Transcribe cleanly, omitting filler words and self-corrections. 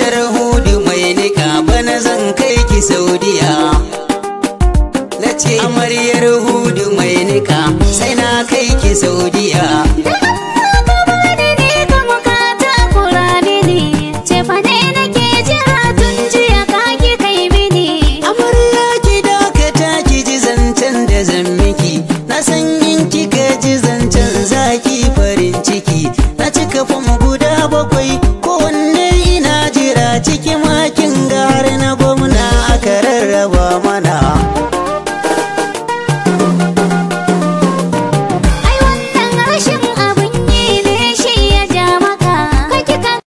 matar Hudu mai nika bana zan kai ki Saudiya. Na ce amaryar Hudu mai nika sai na kai ki Saudiya. Na san in kika ji zancen zaki farin ciki. Na cika fam guda 7 kowanne ina jira ciki ma